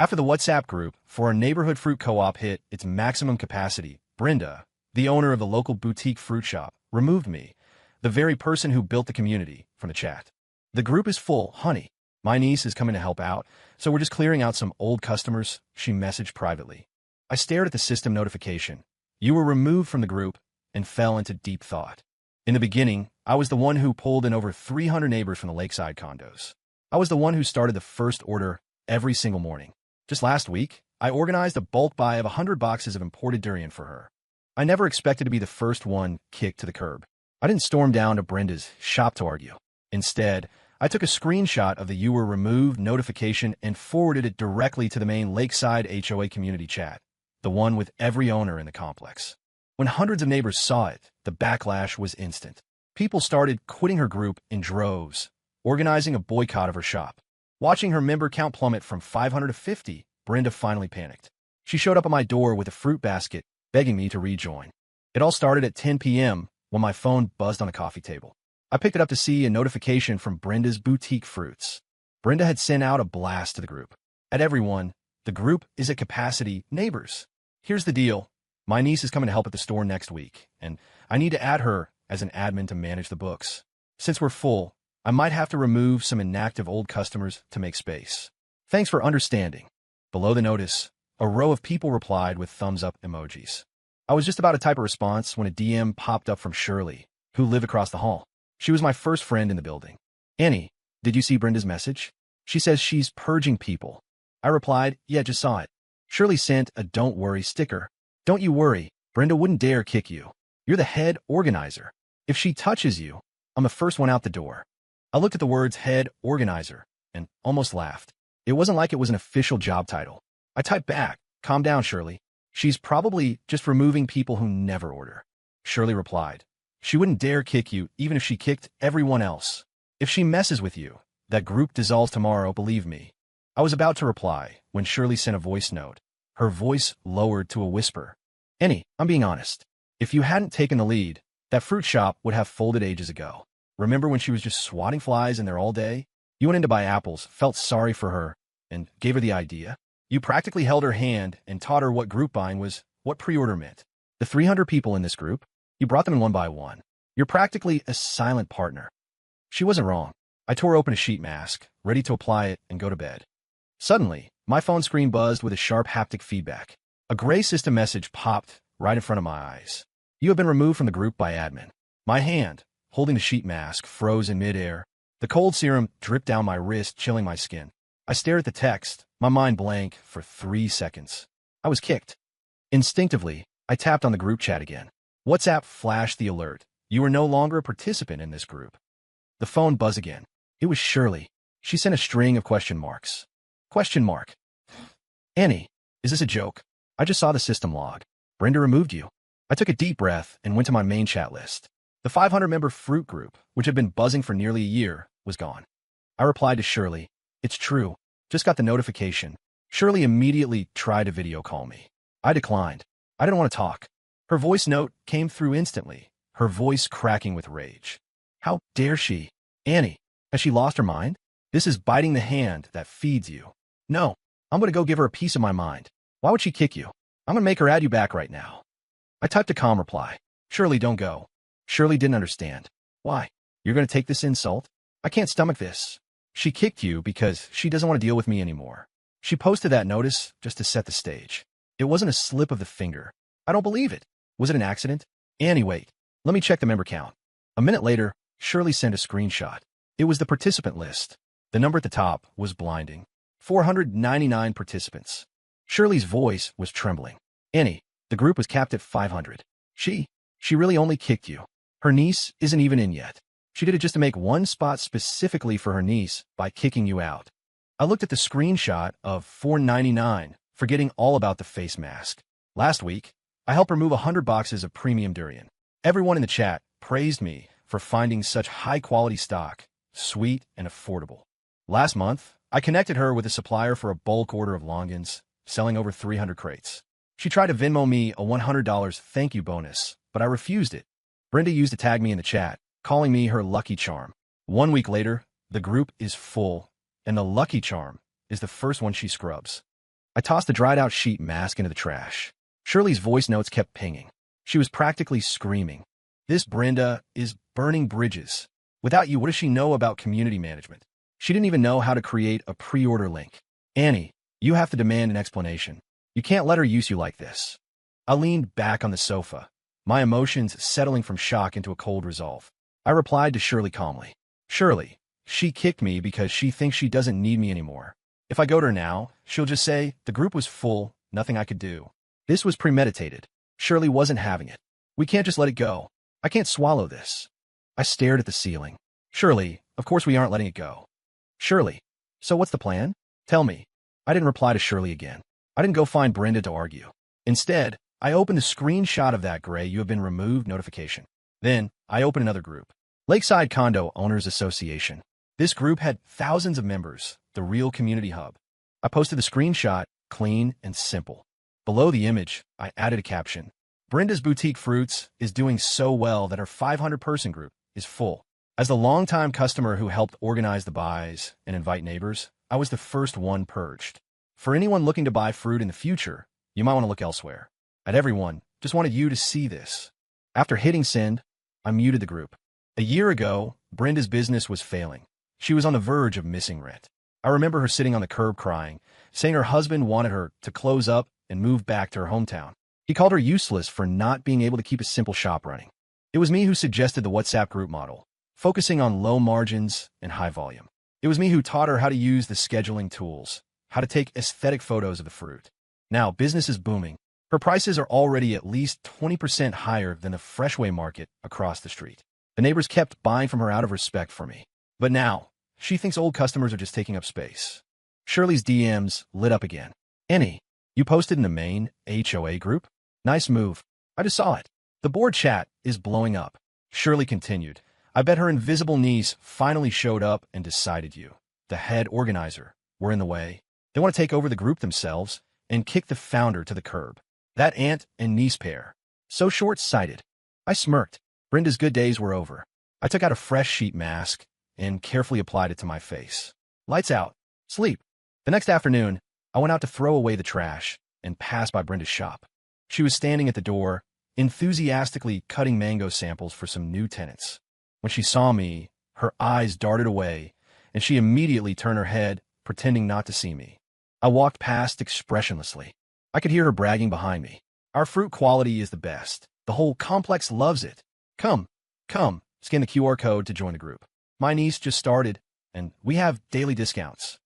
After the WhatsApp group for our neighborhood fruit co-op hit its maximum capacity, Brenda, the owner of the local boutique fruit shop, removed me, the very person who built the community, from the chat. The group is full, honey. My niece is coming to help out, so we're just clearing out some old customers, she messaged privately. I stared at the system notification. You were removed from the group and fell into deep thought. In the beginning, I was the one who pulled in over 300 neighbors from the lakeside condos. I was the one who started the first order every single morning. Just last week, I organized a bulk buy of 100 boxes of imported durian for her. I never expected to be the first one kicked to the curb. I didn't storm down to Brenda's shop to argue. Instead, I took a screenshot of the "you were removed" notification and forwarded it directly to the main Lakeside HOA community chat, the one with every owner in the complex. When hundreds of neighbors saw it, the backlash was instant. People started quitting her group in droves, organizing a boycott of her shop. Watching her member count plummet from 500 to 50, Brenda finally panicked. She showed up at my door with a fruit basket, begging me to rejoin. It all started at 10 p.m. when my phone buzzed on the coffee table. I picked it up to see a notification from Brenda's Boutique Fruits. Brenda had sent out a blast to the group. At everyone, the group is at capacity, neighbors. Here's the deal. My niece is coming to help at the store next week, and I need to add her as an admin to manage the books. Since we're full, I might have to remove some inactive old customers to make space. Thanks for understanding. Below the notice, a row of people replied with thumbs-up emojis. I was just about to type a response when a DM popped up from Shirley, who lived across the hall. She was my first friend in the building. Annie, did you see Brenda's message? She says she's purging people. I replied, yeah, just saw it. Shirley sent a "don't worry" sticker. Don't you worry, Brenda wouldn't dare kick you. You're the head organizer. If she touches you, I'm the first one out the door. I looked at the words "head organizer" and almost laughed. It wasn't like it was an official job title. I typed back, calm down, Shirley. She's probably just removing people who never order. Shirley replied, she wouldn't dare kick you even if she kicked everyone else. If she messes with you, that group dissolves tomorrow, believe me. I was about to reply when Shirley sent a voice note, her voice lowered to a whisper. Annie, I'm being honest. If you hadn't taken the lead, that fruit shop would have folded ages ago. Remember when she was just swatting flies in there all day? You went in to buy apples, felt sorry for her, and gave her the idea? You practically held her hand and taught her what group buying was, what pre-order meant. The 300 people in this group, you brought them in one by one. You're practically a silent partner. She wasn't wrong. I tore open a sheet mask, ready to apply it and go to bed. Suddenly, my phone screen buzzed with a sharp haptic feedback. A gray system message popped right in front of my eyes. You have been removed from the group by admin. My hand, holding the sheet mask, froze in midair. The cold serum dripped down my wrist, chilling my skin. I stared at the text, my mind blank, for 3 seconds. I was kicked. Instinctively, I tapped on the group chat again. WhatsApp flashed the alert. You are no longer a participant in this group. The phone buzzed again. It was Shirley. She sent a string of question marks. Question mark. Annie, is this a joke? I just saw the system log. Brenda removed you. I took a deep breath and went to my main chat list. The 500-member fruit group, which had been buzzing for nearly a year, was gone. I replied to Shirley, it's true. Just got the notification. Shirley immediately tried to video call me. I declined. I didn't want to talk. Her voice note came through instantly, her voice cracking with rage. How dare she? Annie, has she lost her mind? This is biting the hand that feeds you. No, I'm going to go give her a piece of my mind. Why would she kick you? I'm going to make her add you back right now. I typed a calm reply. Shirley, don't go. Shirley didn't understand. Why? You're going to take this insult? I can't stomach this. She kicked you because she doesn't want to deal with me anymore. She posted that notice just to set the stage. It wasn't a slip of the finger. I don't believe it. Was it an accident? Annie, wait. Let me check the member count. A minute later, Shirley sent a screenshot. It was the participant list. The number at the top was blinding. 499 participants. Shirley's voice was trembling. Annie, the group was capped at 500. She really only kicked you. Her niece isn't even in yet. She did it just to make one spot specifically for her niece by kicking you out. I looked at the screenshot of 499, forgetting all about the face mask. Last week, I helped remove 100 boxes of premium durian. Everyone in the chat praised me for finding such high-quality stock, sweet and affordable. Last month, I connected her with a supplier for a bulk order of longans, selling over 300 crates. She tried to Venmo me a $100 thank you bonus, but I refused it. Brenda used to tag me in the chat, calling me her lucky charm. 1 week later, the group is full, and the lucky charm is the first one she scrubs. I tossed the dried-out sheet mask into the trash. Shirley's voice notes kept pinging. She was practically screaming. This Brenda is burning bridges. Without you, what does she know about community management? She didn't even know how to create a pre-order link. Annie, you have to demand an explanation. You can't let her use you like this. I leaned back on the sofa, my emotions settling from shock into a cold resolve. I replied to Shirley calmly. Shirley, she kicked me because she thinks she doesn't need me anymore. If I go to her now, she'll just say, the group was full, nothing I could do. This was premeditated. Shirley wasn't having it. We can't just let it go. I can't swallow this. I stared at the ceiling. Shirley, of course we aren't letting it go. Shirley, so what's the plan? Tell me. I didn't reply to Shirley again. I didn't go find Brenda to argue. Instead, I opened a screenshot of that gray "you have been removed" notification. Then, I opened another group. Lakeside Condo Owners Association. This group had thousands of members, the real community hub. I posted the screenshot, clean and simple. Below the image, I added a caption. Brenda's Boutique Fruits is doing so well that her 500-person group is full. As the longtime customer who helped organize the buys and invite neighbors, I was the first one purged. For anyone looking to buy fruit in the future, you might want to look elsewhere. At everyone, just wanted you to see this. After hitting send, I muted the group. A year ago, Brenda's business was failing. She was on the verge of missing rent. I remember her sitting on the curb crying, saying her husband wanted her to close up and move back to her hometown. He called her useless for not being able to keep a simple shop running. It was me who suggested the WhatsApp group model, focusing on low margins and high volume. It was me who taught her how to use the scheduling tools, how to take aesthetic photos of the fruit. Now, business is booming. Her prices are already at least 20% higher than the Freshway market across the street. The neighbors kept buying from her out of respect for me. But now, she thinks old customers are just taking up space. Shirley's DMs lit up again. Annie, you posted in the main HOA group? Nice move. I just saw it. The board chat is blowing up. Shirley continued. I bet her invisible niece finally showed up and decided you, the head organizer, were in the way. They want to take over the group themselves and kick the founder to the curb. That aunt and niece pair. So short-sighted. I smirked. Brenda's good days were over. I took out a fresh sheet mask and carefully applied it to my face. Lights out. Sleep. The next afternoon, I went out to throw away the trash and passed by Brenda's shop. She was standing at the door, enthusiastically cutting mango samples for some new tenants. When she saw me, her eyes darted away, and she immediately turned her head, pretending not to see me. I walked past expressionlessly. I could hear her bragging behind me. Our fruit quality is the best. The whole complex loves it. Come, scan the QR code to join the group. My niece just started, and we have daily discounts.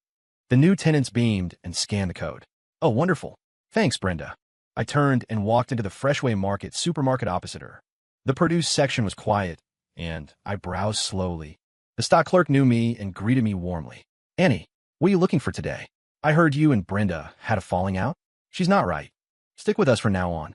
The new tenants beamed and scanned the code. Oh, wonderful. Thanks, Brenda. I turned and walked into the Freshway Market supermarket opposite her. The produce section was quiet, and I browsed slowly. The stock clerk knew me and greeted me warmly. Annie, what are you looking for today? I heard you and Brenda had a falling out. She's not right. Stick with us from now on.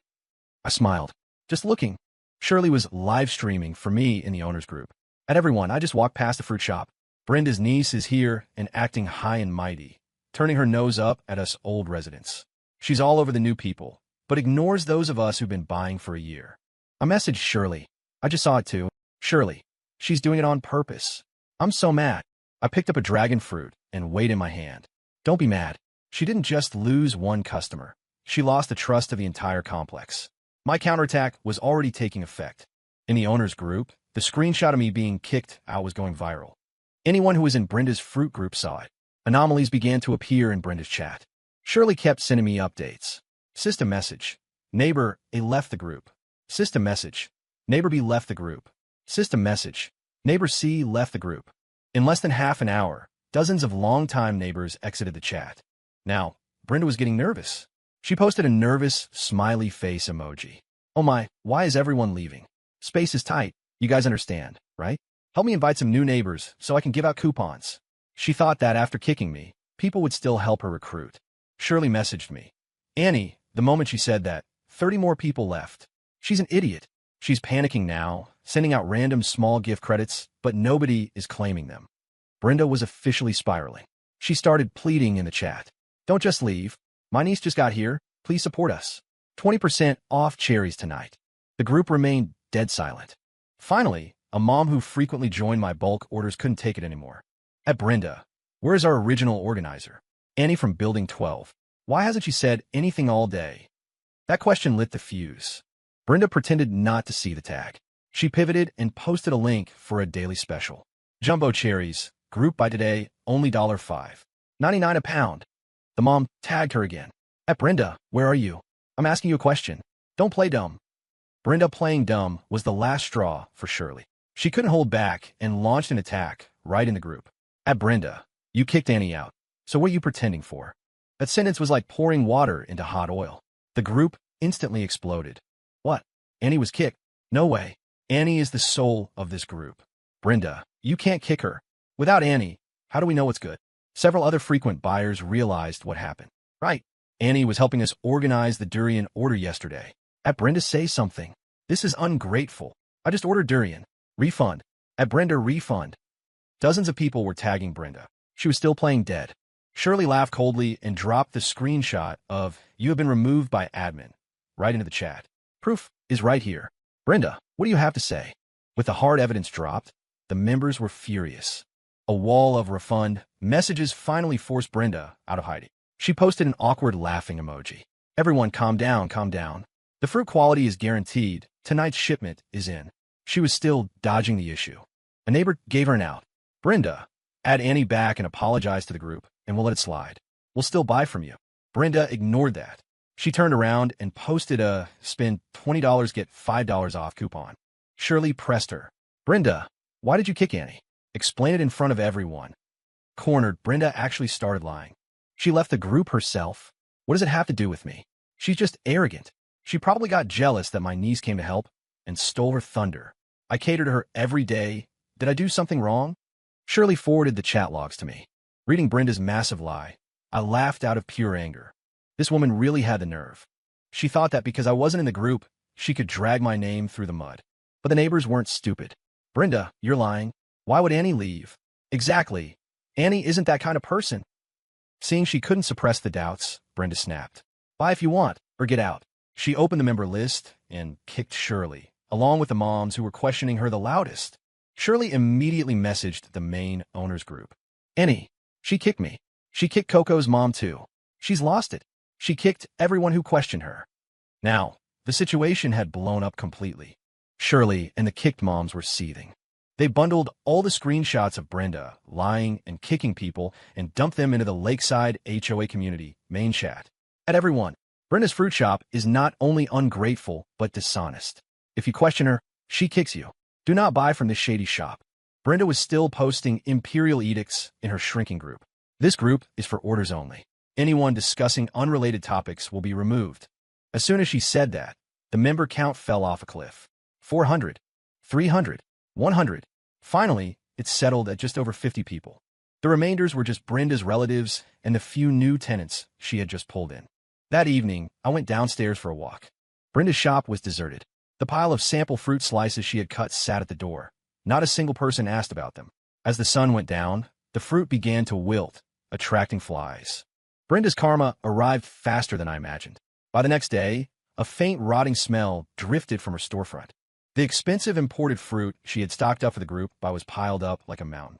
I smiled. Just looking. Shirley was live streaming for me in the owners group. At everyone, I just walked past the fruit shop. Brenda's niece is here and acting high and mighty, turning her nose up at us old residents. She's all over the new people, but ignores those of us who've been buying for a year. I messaged Shirley. I just saw it too. Shirley, she's doing it on purpose. I'm so mad. I picked up a dragon fruit and weighed in my hand. Don't be mad. She didn't just lose one customer. She lost the trust of the entire complex. My counterattack was already taking effect. In the owners group, the screenshot of me being kicked out was going viral. Anyone who was in Brenda's fruit group saw it. Anomalies began to appear in Brenda's chat. Shirley kept sending me updates. System message. Neighbor A left the group. System message. Neighbor B left the group. System message. Neighbor C left the group. In less than half an hour, dozens of longtime neighbors exited the chat. Now, Brenda was getting nervous. She posted a nervous, smiley face emoji. Oh my, why is everyone leaving? Space is tight. You guys understand, right? Help me invite some new neighbors so I can give out coupons. She thought that after kicking me, people would still help her recruit. Shirley messaged me. Annie, the moment she said that, 30 more people left. She's an idiot. She's panicking now, sending out random small gift credits, but nobody is claiming them. Brenda was officially spiraling. She started pleading in the chat. Don't just leave. My niece just got here. Please support us. 20% off cherries tonight. The group remained dead silent. Finally, a mom who frequently joined my bulk orders couldn't take it anymore. At Brenda, where is our original organizer? Annie from Building 12. Why hasn't she said anything all day? That question lit the fuse. Brenda pretended not to see the tag. She pivoted and posted a link for a daily special. Jumbo cherries, group by today, only $5.99 a pound. The mom tagged her again. At Brenda, where are you? I'm asking you a question. Don't play dumb. Brenda playing dumb was the last straw for Shirley. She couldn't hold back and launched an attack right in the group. At Brenda, you kicked Annie out. So what are you pretending for? That sentence was like pouring water into hot oil. The group instantly exploded. What? Annie was kicked? No way. Annie is the soul of this group. Brenda, you can't kick her. Without Annie, how do we know what's good? Several other frequent buyers realized what happened. Right. Annie was helping us organize the durian order yesterday. At Brenda, say something. This is ungrateful. I just ordered durian. Refund. At Brenda, refund. Dozens of people were tagging Brenda. She was still playing dead. Shirley laughed coldly and dropped the screenshot of "You have been removed by admin" right into the chat. Proof is right here. Brenda, what do you have to say? With the hard evidence dropped, the members were furious. A wall of refund messages finally forced Brenda out of hiding. She posted an awkward laughing emoji. Everyone calm down, calm down. The fruit quality is guaranteed. Tonight's shipment is in. She was still dodging the issue. A neighbor gave her an out. Brenda, add Annie back and apologize to the group, and we'll let it slide. We'll still buy from you. Brenda ignored that. She turned around and posted a spend $20 get $5 off coupon. Shirley pressed her. Brenda, why did you kick Annie? Explain it in front of everyone. Cornered, Brenda actually started lying. She left the group herself. What does it have to do with me? She's just arrogant. She probably got jealous that my niece came to help and stole her thunder. I cater to her every day. Did I do something wrong? Shirley forwarded the chat logs to me. Reading Brenda's massive lie, I laughed out of pure anger. This woman really had the nerve. She thought that because I wasn't in the group, she could drag my name through the mud. But the neighbors weren't stupid. Brenda, you're lying. Why would Annie leave? Exactly. Annie isn't that kind of person. Seeing she couldn't suppress the doubts, Brenda snapped. Buy if you want, or get out. She opened the member list and kicked Shirley, along with the moms who were questioning her the loudest. Shirley immediately messaged the main owners group. Annie, she kicked me. She kicked Coco's mom too. She's lost it. She kicked everyone who questioned her. Now, the situation had blown up completely. Shirley and the kicked moms were seething. They bundled all the screenshots of Brenda lying and kicking people and dumped them into the Lakeside HOA community main chat. At everyone, Brenda's fruit shop is not only ungrateful, but dishonest. If you question her, she kicks you. Do not buy from this shady shop. Brenda was still posting imperial edicts in her shrinking group. This group is for orders only. Anyone discussing unrelated topics will be removed. As soon as she said that, the member count fell off a cliff. 400, 300, 100. Finally, it settled at just over 50 people. The remainders were just Brenda's relatives and the few new tenants she had just pulled in. That evening, I went downstairs for a walk. Brenda's shop was deserted. The pile of sample fruit slices she had cut sat at the door. Not a single person asked about them. As the sun went down, the fruit began to wilt, attracting flies. Brenda's karma arrived faster than I imagined. By the next day, a faint rotting smell drifted from her storefront. The expensive imported fruit she had stocked up for the group was piled up like a mountain.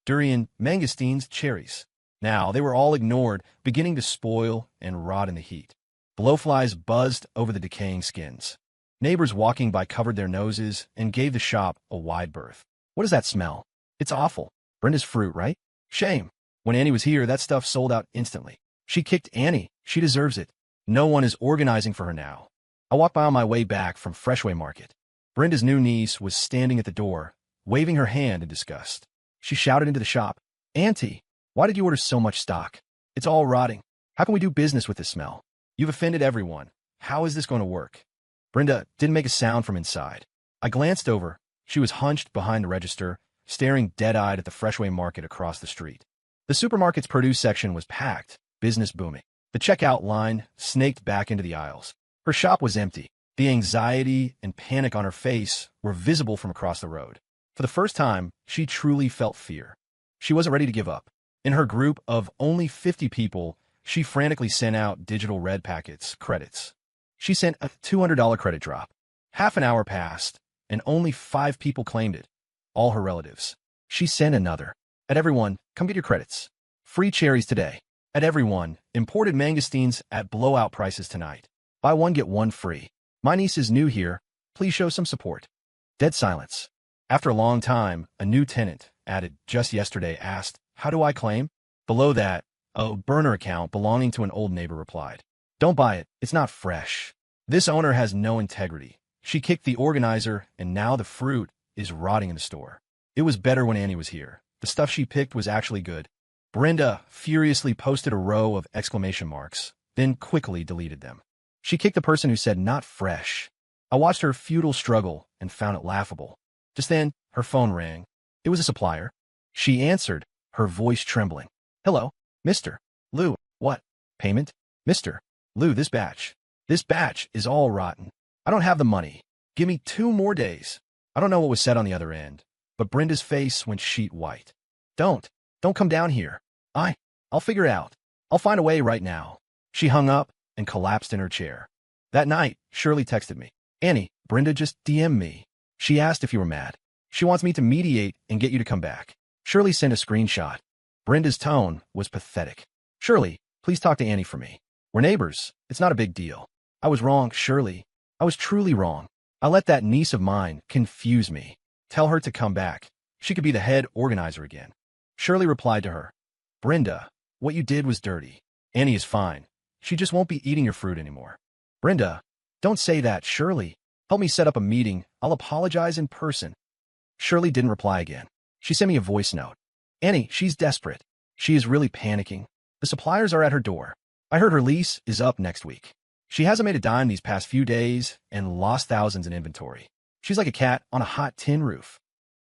Durian, mangosteens, cherries. Now, they were all ignored, beginning to spoil and rot in the heat. Blowflies buzzed over the decaying skins. Neighbors walking by covered their noses and gave the shop a wide berth. What is that smell? It's awful. Brenda's fruit, right? Shame. When Annie was here, that stuff sold out instantly. She kicked Annie. She deserves it. No one is organizing for her now. I walked by on my way back from Freshway Market. Brenda's new niece was standing at the door, waving her hand in disgust. She shouted into the shop, Auntie, why did you order so much stock? It's all rotting. How can we do business with this smell? You've offended everyone. How is this going to work? Brenda didn't make a sound from inside. I glanced over. She was hunched behind the register, staring dead-eyed at the Freshway Market across the street. The supermarket's produce section was packed, business booming. The checkout line snaked back into the aisles. Her shop was empty. The anxiety and panic on her face were visible from across the road. For the first time, she truly felt fear. She wasn't ready to give up. In her group of only 50 people, she frantically sent out digital red packets, credits. She sent a $200 credit drop. Half an hour passed, and only 5 people claimed it, all her relatives. She sent another. At everyone, come get your credits. Free cherries today. At everyone, imported mangosteens at blowout prices tonight. Buy one, get one free. My niece is new here. Please show some support. Dead silence. After a long time, a new tenant, added just yesterday, asked, how do I claim? Below that, a burner account belonging to an old neighbor replied, don't buy it, it's not fresh. This owner has no integrity. She kicked the organizer, and now the fruit is rotting in the store. It was better when Annie was here. The stuff she picked was actually good. Brenda furiously posted a row of exclamation marks, then quickly deleted them. She kicked the person who said not fresh. I watched her futile struggle and found it laughable. Just then, her phone rang. It was a supplier. She answered, her voice trembling. Hello, Mr. Lou. What? Payment? Mr. Lou, this batch. This batch is all rotten. I don't have the money. Give me 2 more days. I don't know what was said on the other end, but Brenda's face went sheet white. Don't come down here. I'll figure it out. I'll find a way right now. She hung up and collapsed in her chair. That night, Shirley texted me. Annie, Brenda just DM'd me. She asked if you were mad. She wants me to mediate and get you to come back. Shirley sent a screenshot. Brenda's tone was pathetic. Shirley, please talk to Annie for me. We're neighbors. It's not a big deal. I was wrong, Shirley. I was truly wrong. I let that niece of mine confuse me. Tell her to come back. She could be the head organizer again. Shirley replied to her. Brenda, what you did was dirty. Annie is fine. She just won't be eating your fruit anymore. Brenda, don't say that, Shirley. Help me set up a meeting. I'll apologize in person. Shirley didn't reply again. She sent me a voice note. Annie, she's desperate. She is really panicking. The suppliers are at her door. I heard her lease is up next week. She hasn't made a dime these past few days and lost thousands in inventory. She's like a cat on a hot tin roof.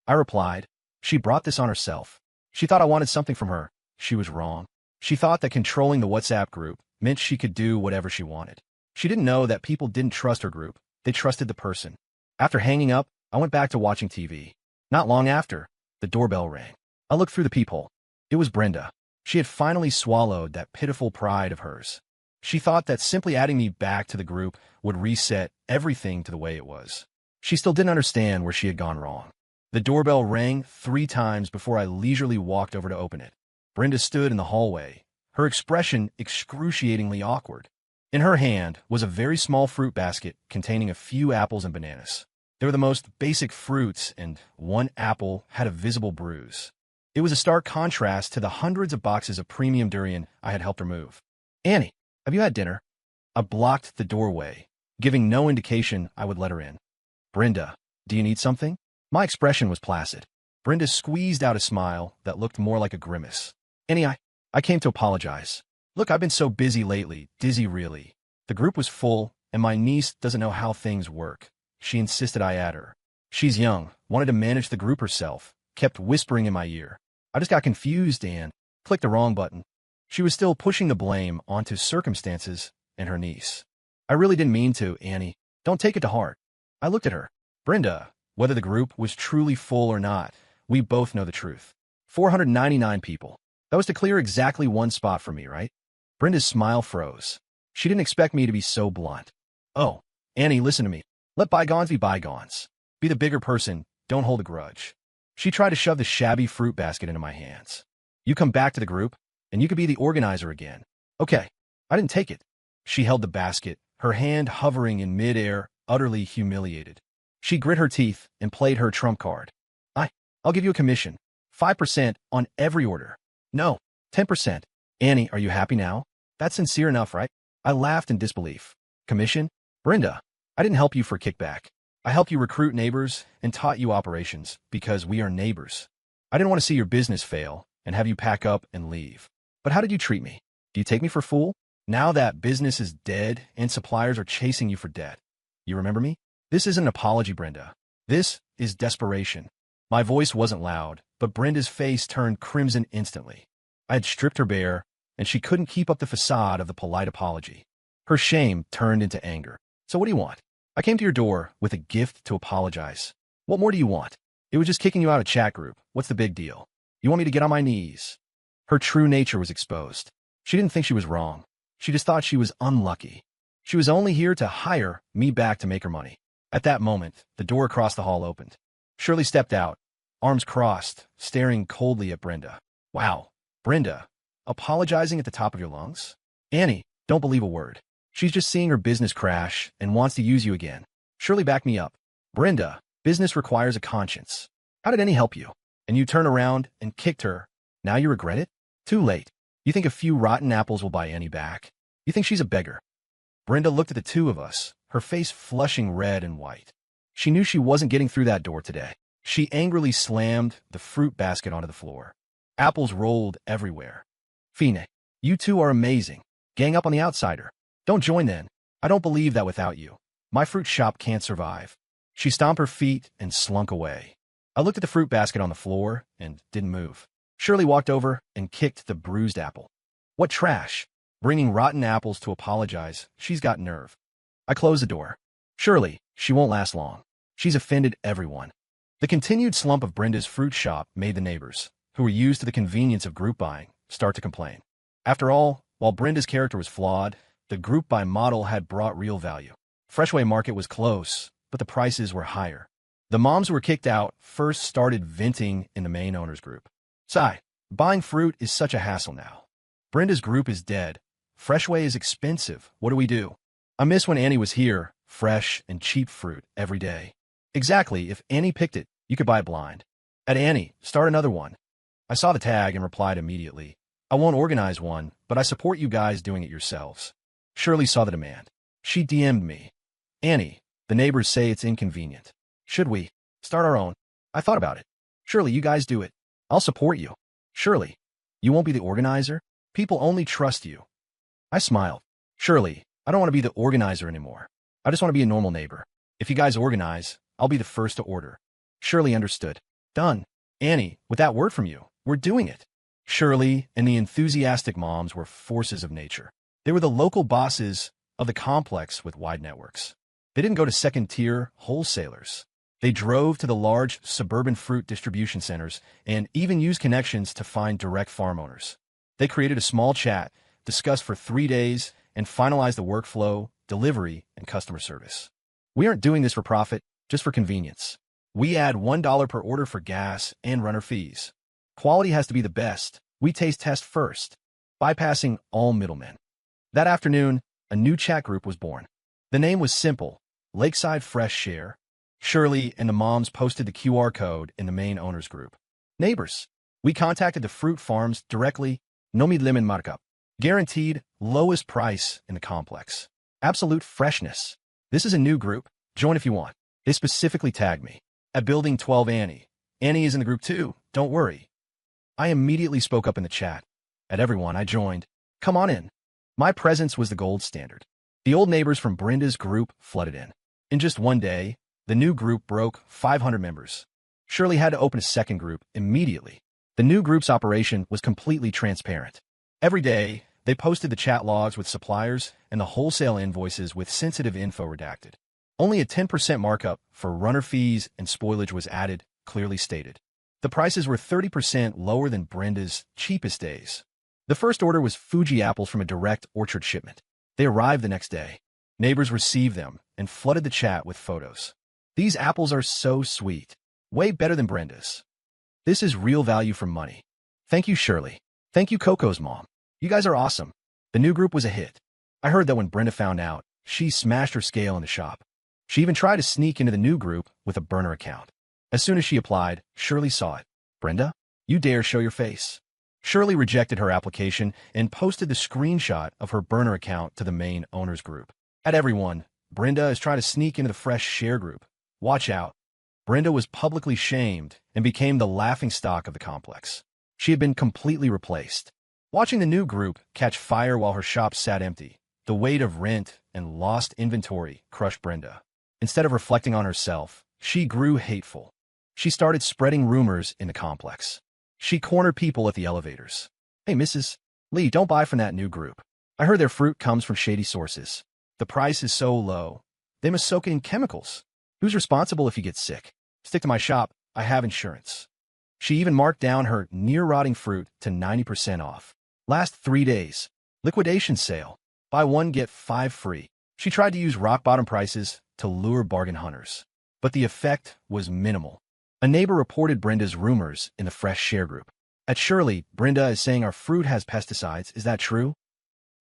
I replied, she brought this on herself. She thought I wanted something from her. She was wrong. She thought that controlling the WhatsApp group meant she could do whatever she wanted. She didn't know that people didn't trust her group. They trusted the person. After hanging up, I went back to watching TV. Not long after, the doorbell rang. I looked through the peephole. It was Brenda. She had finally swallowed that pitiful pride of hers. She thought that simply adding me back to the group would reset everything to the way it was. She still didn't understand where she had gone wrong. The doorbell rang 3 times before I leisurely walked over to open it. Brenda stood in the hallway, her expression excruciatingly awkward. In her hand was a very small fruit basket containing a few apples and bananas. They were the most basic fruits, and one apple had a visible bruise. It was a stark contrast to the hundreds of boxes of premium durian I had helped her move. Annie, have you had dinner? I blocked the doorway, giving no indication I would let her in. Brenda, do you need something? My expression was placid. Brenda squeezed out a smile that looked more like a grimace. Annie, I came to apologize. Look, I've been so busy lately, dizzy really. The group was full, and my niece doesn't know how things work. She insisted I add her. She's young, wanted to manage the group herself, kept whispering in my ear. I just got confused and clicked the wrong button. She was still pushing the blame onto circumstances and her niece. I really didn't mean to, Annie. Don't take it to heart. I looked at her. Brenda, whether the group was truly full or not, we both know the truth. 499 people. That was to clear exactly one spot for me, right? Brenda's smile froze. She didn't expect me to be so blunt. Oh, Annie, listen to me. Let bygones be bygones. Be the bigger person. Don't hold a grudge. She tried to shove the shabby fruit basket into my hands. You come back to the group, and you could be the organizer again. Okay. I didn't take it. She held the basket, her hand hovering in midair, utterly humiliated. She grit her teeth and played her trump card. I'll give you a commission. 5% on every order. No, 10%. Annie, are you happy now? That's sincere enough, right? I laughed in disbelief. Commission? Brenda, I didn't help you for kickback. I helped you recruit neighbors and taught you operations because we are neighbors. I didn't want to see your business fail and have you pack up and leave. But how did you treat me? Do you take me for a fool? Now that business is dead and suppliers are chasing you for debt. You remember me? This isn't an apology, Brenda. This is desperation. My voice wasn't loud, but Brenda's face turned crimson instantly. I had stripped her bare, and she couldn't keep up the facade of the polite apology. Her shame turned into anger. So what do you want? I came to your door with a gift to apologize. What more do you want? It was just kicking you out of chat group. What's the big deal? You want me to get on my knees? Her true nature was exposed. She didn't think she was wrong. She just thought she was unlucky. She was only here to hire me back to make her money. At that moment, the door across the hall opened. Shirley stepped out, arms crossed, staring coldly at Brenda. Wow, Brenda, apologizing at the top of your lungs? Annie, don't believe a word. She's just seeing her business crash and wants to use you again. Surely back me up. Brenda, business requires a conscience. How did Annie help you? And you turned around and kicked her. Now you regret it? Too late. You think a few rotten apples will buy Annie back? You think she's a beggar? Brenda looked at the two of us, her face flushing red and white. She knew she wasn't getting through that door today. She angrily slammed the fruit basket onto the floor. Apples rolled everywhere. Fine, you two are amazing. Gang up on the outsider. Don't join then. I don't believe that without you. My fruit shop can't survive. She stomped her feet and slunk away. I looked at the fruit basket on the floor and didn't move. Shirley walked over and kicked the bruised apple. What trash. Bringing rotten apples to apologize. She's got nerve. I closed the door. Shirley, she won't last long. She's offended everyone. The continued slump of Brenda's fruit shop made the neighbors, who were used to the convenience of group buying, start to complain. After all, while Brenda's character was flawed, the group buy model had brought real value. Freshway Market was close, but the prices were higher. The moms who were kicked out first started venting in the main owners group. Sigh, buying fruit is such a hassle now. Brenda's group is dead. Freshway is expensive. What do we do? I miss when Annie was here, fresh and cheap fruit every day. Exactly, if Annie picked it, you could buy it blind. At Annie, start another one. I saw the tag and replied immediately. I won't organize one, but I support you guys doing it yourselves. Shirley saw the demand. She DM'd me. Annie, the neighbors say it's inconvenient. Should we start our own? I thought about it. Shirley, you guys do it. I'll support you. Shirley, you won't be the organizer? People only trust you. I smiled. Shirley, I don't want to be the organizer anymore. I just want to be a normal neighbor. If you guys organize, I'll be the first to order. Shirley understood. Done. Annie, with that word from you, we're doing it. Shirley and the enthusiastic moms were forces of nature. They were the local bosses of the complex with wide networks. They didn't go to second-tier wholesalers. They drove to the large suburban fruit distribution centers and even used connections to find direct farm owners. They created a small chat, discussed for 3 days, and finalized the workflow, delivery, and customer service. We aren't doing this for profit, just for convenience. We add $1 per order for gas and runner fees. Quality has to be the best. We taste test first, bypassing all middlemen. That afternoon, a new chat group was born. The name was simple, Lakeside Fresh Share. Shirley and the moms posted the QR code in the main owners group. Neighbors, we contacted the fruit farms directly, no lemon markup. Guaranteed lowest price in the complex. Absolute freshness. This is a new group. Join if you want. They specifically tagged me. At Building 12 Annie. Annie is in the group too. Don't worry. I immediately spoke up in the chat. At everyone, I joined. Come on in. My presence was the gold standard. The old neighbors from Brenda's group flooded in. In just one day, the new group broke 500 members. Shirley had to open a second group immediately. The new group's operation was completely transparent. Every day, they posted the chat logs with suppliers and the wholesale invoices with sensitive info redacted. Only a 10% markup for runner fees and spoilage was added, clearly stated. The prices were 30% lower than Brenda's cheapest days. The first order was Fuji apples from a direct orchard shipment. They arrived the next day. Neighbors received them and flooded the chat with photos. These apples are so sweet. Way better than Brenda's. This is real value for money. Thank you, Shirley. Thank you, Coco's mom. You guys are awesome. The new group was a hit. I heard that when Brenda found out, she smashed her scale in the shop. She even tried to sneak into the new group with a burner account. As soon as she applied, Shirley saw it. Brenda, you dare show your face. Shirley rejected her application and posted the screenshot of her burner account to the main owners group. At everyone, Brenda is trying to sneak into the Fresh Share group. Watch out. Brenda was publicly shamed and became the laughingstock of the complex. She had been completely replaced. Watching the new group catch fire while her shop sat empty, the weight of rent and lost inventory crushed Brenda. Instead of reflecting on herself, she grew hateful. She started spreading rumors in the complex. She cornered people at the elevators. Hey, Mrs. Lee, don't buy from that new group. I heard their fruit comes from shady sources. The price is so low. They must soak it in chemicals. Who's responsible if you get sick? Stick to my shop. I have insurance. She even marked down her near-rotting fruit to 90% off. Last 3 days. Liquidation sale. Buy one, get 5 free. She tried to use rock-bottom prices to lure bargain hunters. But the effect was minimal. A neighbor reported Brenda's rumors in the Fresh Share group. At Shirley, Brenda is saying our fruit has pesticides. Is that true?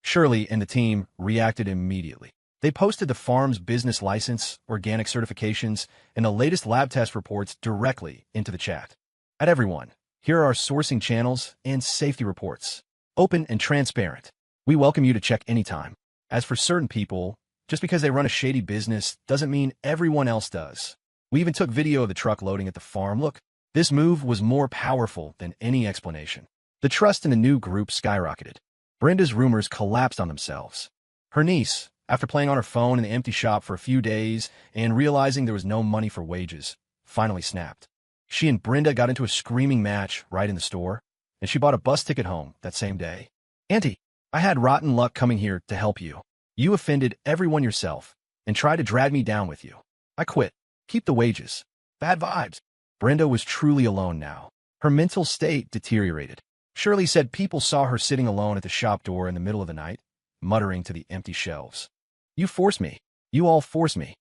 Shirley and the team reacted immediately. They posted the farm's business license, organic certifications, and the latest lab test reports directly into the chat. At everyone, here are our sourcing channels and safety reports. Open and transparent. We welcome you to check anytime. As for certain people, just because they run a shady business doesn't mean everyone else does. We even took video of the truck loading at the farm. Look, this move was more powerful than any explanation. The trust in the new group skyrocketed. Brenda's rumors collapsed on themselves. Her niece, after playing on her phone in the empty shop for a few days and realizing there was no money for wages, finally snapped. She and Brenda got into a screaming match right in the store, and she bought a bus ticket home that same day. Auntie, I had rotten luck coming here to help you. You offended everyone yourself and tried to drag me down with you. I quit. Keep the wages. Bad vibes. Brenda was truly alone now. Her mental state deteriorated. Shirley said people saw her sitting alone at the shop door in the middle of the night, muttering to the empty shelves. You forced me. You all forced me.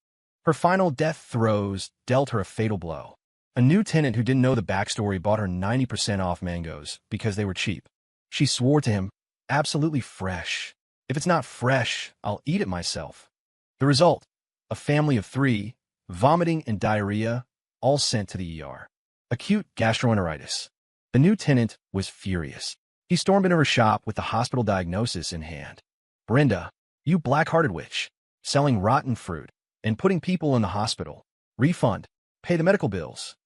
Her final death throes dealt her a fatal blow. A new tenant who didn't know the backstory bought her 90% off mangoes because they were cheap. She swore to him, absolutely fresh. If it's not fresh, I'll eat it myself. The result, a family of 3, vomiting and diarrhea, all sent to the ER. Acute gastroenteritis. The new tenant was furious. He stormed into her shop with the hospital diagnosis in hand. Brenda, you black-hearted witch, selling rotten fruit and putting people in the hospital. Refund. Pay the medical bills.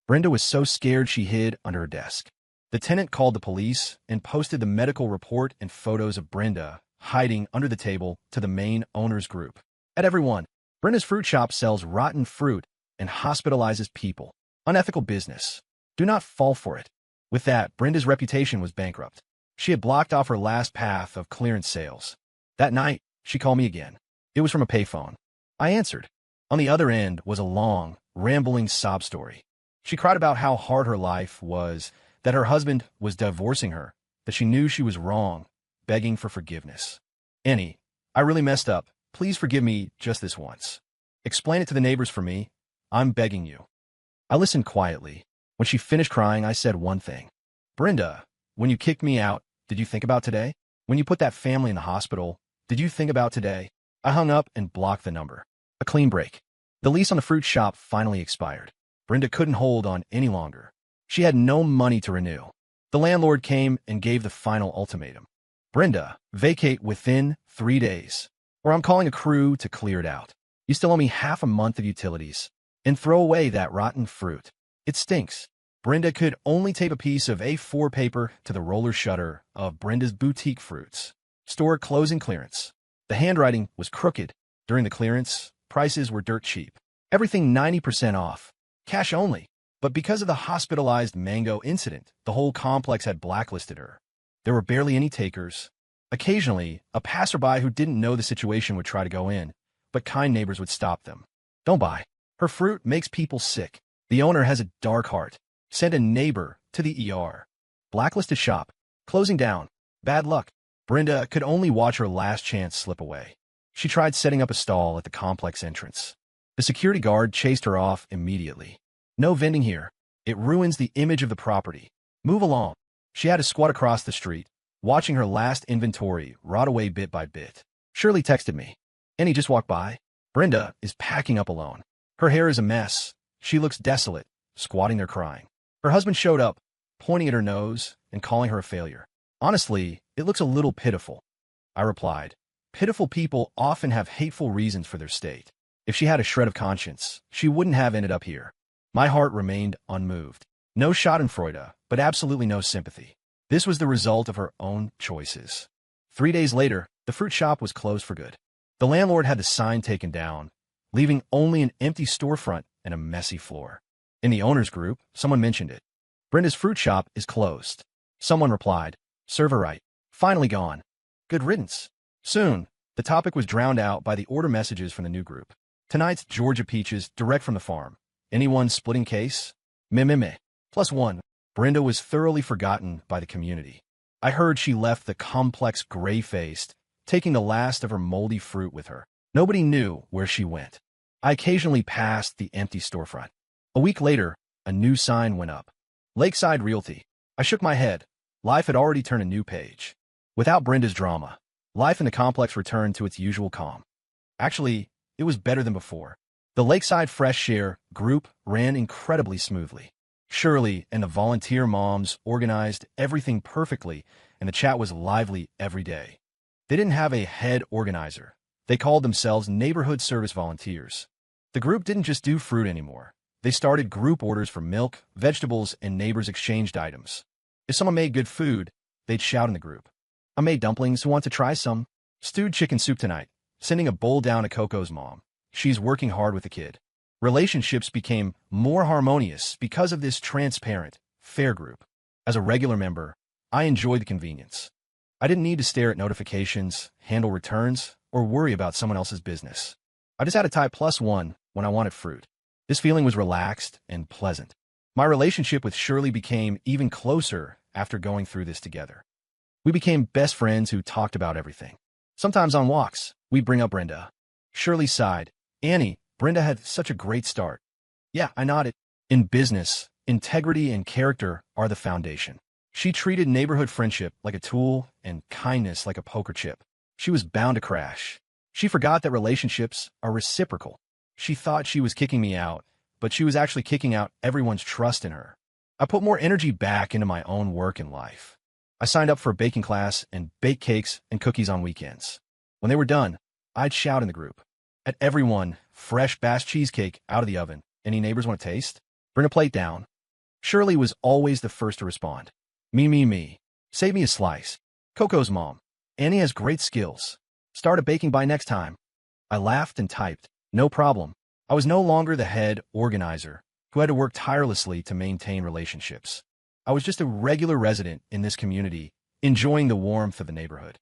Brenda was so scared she hid under her desk. The tenant called the police and posted the medical report and photos of Brenda hiding under the table to the main owners group. At everyone, Brenda's fruit shop sells rotten fruit and hospitalizes people. Unethical business. Do not fall for it. With that, Brenda's reputation was bankrupt. She had blocked off her last path of clearance sales. That night, she called me again. It was from a payphone. I answered. On the other end was a long, rambling sob story. She cried about how hard her life was, that her husband was divorcing her, that she knew she was wrong, begging for forgiveness. Annie, I really messed up. Please forgive me just this once. Explain it to the neighbors for me. I'm begging you. I listened quietly. When she finished crying, I said one thing. Brenda, when you kicked me out, did you think about today? When you put that family in the hospital, did you think about today? I hung up and blocked the number. A clean break. The lease on the fruit shop finally expired. Brenda couldn't hold on any longer. She had no money to renew. The landlord came and gave the final ultimatum. Brenda, vacate within 3 days, or I'm calling a crew to clear it out. You still owe me half a month of utilities. And throw away that rotten fruit. It stinks. Brenda could only tape a piece of A4 paper to the roller shutter of Brenda's boutique fruits. Store closing clearance. The handwriting was crooked. During the clearance, prices were dirt cheap. Everything 90% off. Cash only. But because of the hospitalized mango incident, the whole complex had blacklisted her. There were barely any takers. Occasionally, a passerby who didn't know the situation would try to go in, but kind neighbors would stop them. Don't buy. Her fruit makes people sick. The owner has a dark heart. Send a neighbor to the ER. Blacklisted shop. Closing down. Bad luck. Brenda could only watch her last chance slip away. She tried setting up a stall at the complex entrance. The security guard chased her off immediately. No vending here. It ruins the image of the property. Move along. She had to squat across the street, watching her last inventory rot away bit by bit. Shirley texted me. Annie just walked by. Brenda is packing up alone. Her hair is a mess. She looks desolate, squatting there crying. Her husband showed up, pointing at her nose and calling her a failure. Honestly, it looks a little pitiful. I replied, pitiful people often have hateful reasons for their state. If she had a shred of conscience, she wouldn't have ended up here. My heart remained unmoved. No schadenfreude, but absolutely no sympathy. This was the result of her own choices. 3 days later, the fruit shop was closed for good. The landlord had the sign taken down, leaving only an empty storefront and a messy floor. In the owners group, someone mentioned it. Brenda's fruit shop is closed. Someone replied, serve her right. Finally gone. Good riddance. Soon, the topic was drowned out by the order messages from the new group. Tonight's Georgia peaches direct from the farm. Anyone splitting case? Meh. +1. Brenda was thoroughly forgotten by the community. I heard she left the complex gray-faced, taking the last of her moldy fruit with her. Nobody knew where she went. I occasionally passed the empty storefront. A week later, a new sign went up. Lakeside Realty. I I shook my head. Life had already turned a new page. Without Brenda's drama, life in the complex returned to its usual calm. Actually, it was better than before. The Lakeside Fresh Share group ran incredibly smoothly. Shirley and the volunteer moms organized everything perfectly, and the chat was lively every day. They didn't have a head organizer. They called themselves neighborhood service volunteers. The group didn't just do fruit anymore. They started group orders for milk, vegetables, and neighbors exchanged items. If someone made good food, they'd shout in the group, "I made dumplings, who want to try some? Stewed chicken soup tonight," sending a bowl down to Coco's mom. She's working hard with the kid. Relationships became more harmonious because of this transparent, fair group. As a regular member, I enjoyed the convenience. I didn't need to stare at notifications, handle returns, or worry about someone else's business. I just had to type +1 when I wanted fruit. This feeling was relaxed and pleasant. My relationship with Shirley became even closer after going through this together. We became best friends who talked about everything. Sometimes on walks, we'd bring up Brenda. Shirley sighed. "Annie, Brenda had such a great start." "Yeah," I nodded. In business, integrity and character are the foundation. She treated neighborhood friendship like a tool and kindness like a poker chip. She was bound to crash. She forgot that relationships are reciprocal. She thought she was kicking me out, but she was actually kicking out everyone's trust in her. I put more energy back into my own work and life. I signed up for a baking class and baked cakes and cookies on weekends. When they were done, I'd shout in the group at everyone, "Fresh Basque cheesecake out of the oven. Any neighbors want to taste? Bring a plate down." Shirley was always the first to respond. Me. Save me a slice." Coco's mom. "Annie has great skills. Start a baking by next time." I laughed and typed, "No problem." I was no longer the head organizer who had to work tirelessly to maintain relationships. I was just a regular resident in this community, enjoying the warmth of the neighborhood.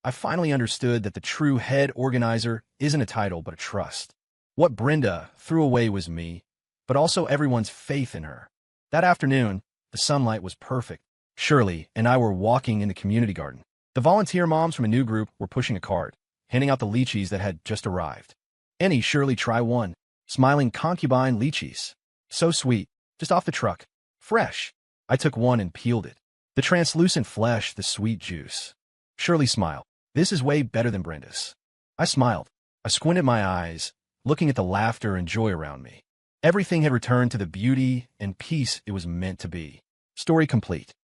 I finally understood that the true head organizer isn't a title but a trust. What Brenda threw away was me, but also everyone's faith in her. That afternoon, the sunlight was perfect. Shirley and I were walking in the community garden. The volunteer moms from a new group were pushing a cart, handing out the lychees that had just arrived. "Annie, Shirley, try one." Smiling concubine lychees. "So sweet, just off the truck. Fresh." I took one and peeled it. The translucent flesh, the sweet juice. Shirley smiled. "This is way better than Brenda's." I smiled. I squinted my eyes, looking at the laughter and joy around me. Everything had returned to the beauty and peace it was meant to be. Story complete.